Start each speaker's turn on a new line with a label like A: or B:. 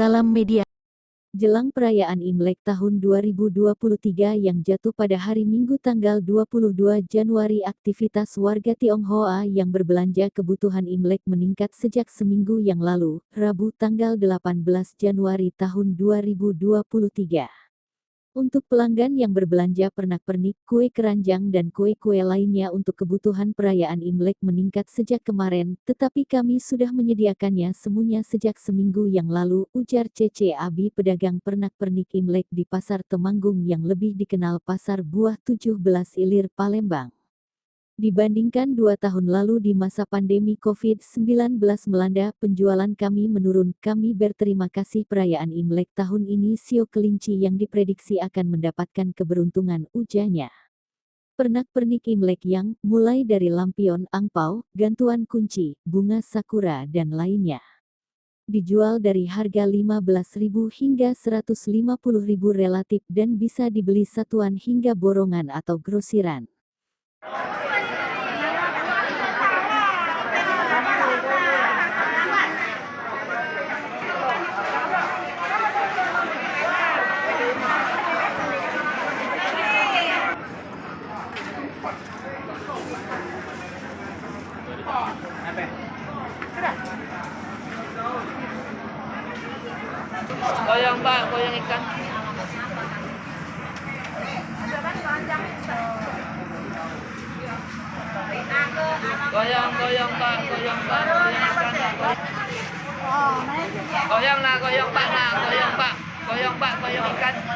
A: Salam Media.
B: Jelang perayaan Imlek tahun 2023 yang jatuh pada hari Minggu tanggal 22 Januari, aktivitas warga Tionghoa yang berbelanja kebutuhan Imlek meningkat sejak seminggu yang lalu, Rabu tanggal 18 Januari tahun 2023. Untuk pelanggan yang berbelanja pernak-pernik, kue keranjang dan kue-kue lainnya untuk kebutuhan perayaan Imlek meningkat sejak kemarin, tetapi kami sudah menyediakannya semuanya sejak seminggu yang lalu, ujar Cece Abi, pedagang pernak-pernik Imlek di Pasar Temanggung yang lebih dikenal Pasar Buah 17 Ilir, Palembang. Dibandingkan 2 tahun lalu di masa pandemi COVID-19 melanda, penjualan kami menurun. Kami berterima kasih perayaan Imlek tahun ini sio kelinci yang diprediksi akan mendapatkan keberuntungan, ujarnya. Pernak-pernik Imlek yang mulai dari lampion, angpau, gantungan kunci, bunga sakura dan lainnya dijual dari harga Rp15.000 hingga Rp150.000 relatif dan bisa dibeli satuan hingga borongan atau grosiran.
C: Goyang Pak, goyang ikan. Goyang Pak, goyang Pak, goyang ikan. Goyang Pak, goyang Pak, goyang Pak, goyang ikan.